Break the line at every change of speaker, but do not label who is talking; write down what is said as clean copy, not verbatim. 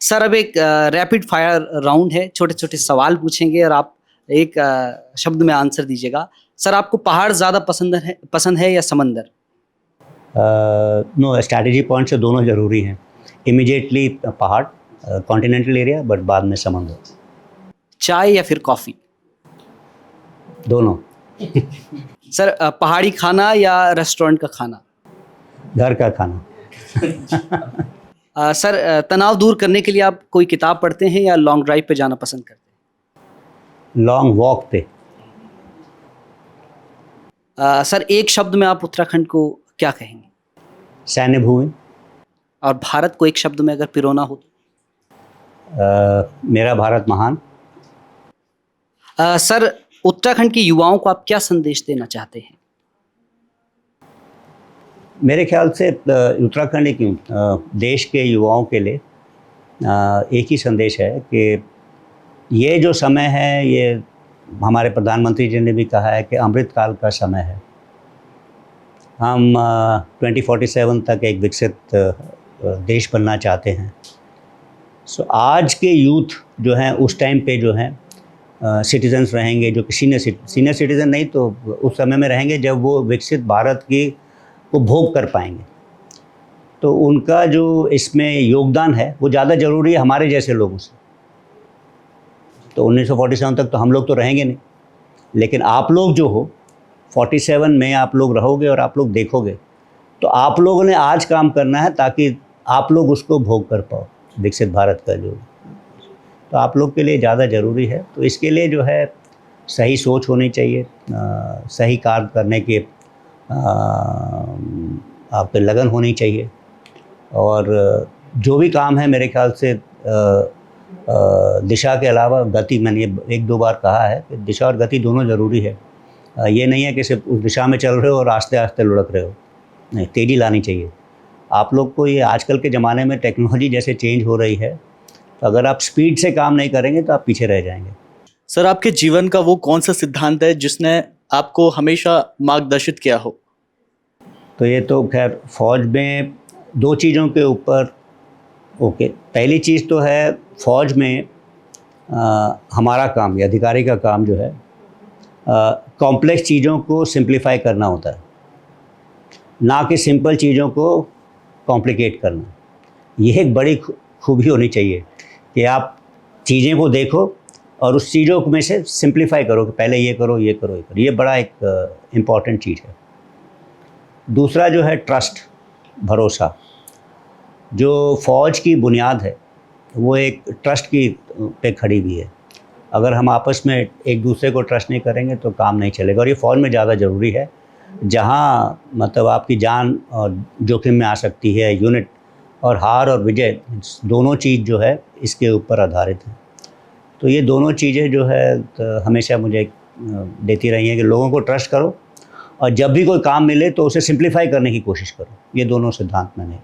Sir अब एक rapid fire round है, छोटे-छोटे सवाल पूछेंगे और आप एक शब्द में आंसर दीजिएगा। सर आपको पहाड़ ज़्यादा पसंद है या समंदर?
नो, स्ट्रैटेजी पॉइंट से दोनों ज़रूरी हैं। इमीडिएटली पहाड़, कॉन्टिनेंटल एरिया, बट बाद में समुद्र।
चाय या फिर कॉफ़ी?
दोनों।
सर पहाड़ी खाना या रेस्टोरेंट का खाना?
घर का खाना।
सर तनाव दूर करने के लिए आप कोई किताब पढ़ते हैं या लॉन्ग ड्राइव पे जाना पसंद करते हैं?
लॉन्ग वॉक पे।
सर एक शब्द में आप उत्तराखंड को क्या कहेंगे?
सैन्य भूमि।
और भारत को एक शब्द में अगर पिरोना हो तो?
मेरा भारत महान।
सर उत्तराखंड के युवाओं को आप क्या संदेश देना चाहते हैं?
मेरे ख्याल से उत्तराखंड एक देश के युवाओं के लिए एक ही संदेश है कि ये जो समय है, ये हमारे प्रधानमंत्री जी ने भी कहा है कि अमृतकाल का समय है। हम 2047 तक एक विकसित देश बनना चाहते हैं। सो आज के यूथ जो हैं उस टाइम पे जो हैं सिटीजन्स रहेंगे, जो कि सीनियर सिटीज़न नहीं तो उस समय में रहेंगे जब वो विकसित भारत की को भोग कर पाएंगे। तो उनका जो इसमें योगदान है वो ज़्यादा ज़रूरी है हमारे जैसे लोगों से। तो 1947 तक तो हम लोग तो रहेंगे नहीं, लेकिन आप लोग जो हो 47 में आप लोग रहोगे और आप लोग देखोगे, तो आप लोगों ने आज काम करना है ताकि आप लोग उसको भोग कर पाओ, विकसित भारत का जो। तो आप लोग के लिए ज़्यादा ज़रूरी है। तो इसके लिए जो है सही सोच होनी चाहिए, सही कार्य करने के आप पे लगन होनी चाहिए। और जो भी काम है मेरे ख्याल से दिशा के अलावा गति, मैंने ये 1-2 बार कहा है कि दिशा और गति दोनों ज़रूरी है। ये नहीं है कि सिर्फ उस दिशा में चल रहे हो और आस्ते आस्ते लुढ़क रहे हो, नहीं, तेज़ी लानी चाहिए। आप लोग को ये आजकल के ज़माने में टेक्नोलॉजी जैसे चेंज हो रही है, तो अगर आप स्पीड से काम नहीं करेंगे तो आप पीछे रह जाएंगे।
सर आपके जीवन का वो कौन सा सिद्धांत है जिसने आपको हमेशा मार्गदर्शित किया हो?
तो ये तो खैर फ़ौज में 2 चीज़ों के ऊपर पहली चीज़ तो है फ़ौज में हमारा काम या अधिकारी का काम जो है कॉम्प्लेक्स चीज़ों को सिंप्लीफाई करना होता है, ना कि सिंपल चीज़ों को कॉम्प्लिकेट करना। ये एक बड़ी खूबी होनी चाहिए कि आप चीज़ें को देखो और उस चीज़ों में से सिंप्लीफाई करो कि पहले ये करो, ये करो, ये करो। ये बड़ा एक इम्पॉर्टेंट चीज़ है। दूसरा जो है ट्रस्ट, भरोसा। जो फ़ौज की बुनियाद है वो एक ट्रस्ट की पे खड़ी हुई है। अगर हम आपस में एक दूसरे को ट्रस्ट नहीं करेंगे तो काम नहीं चलेगा। और ये फ़ौज में ज़्यादा ज़रूरी है, जहाँ मतलब आपकी जान और जोखिम में आ सकती है। यूनिट और हार और विजय दोनों चीज़ जो है इसके ऊपर आधारित है। तो ये दोनों चीज़ें जो है तो हमेशा मुझे देती रही हैं कि लोगों को ट्रस्ट करो और जब भी कोई काम मिले तो उसे सिंप्लीफाई करने की कोशिश करो। ये दोनों सिद्धांत मैंने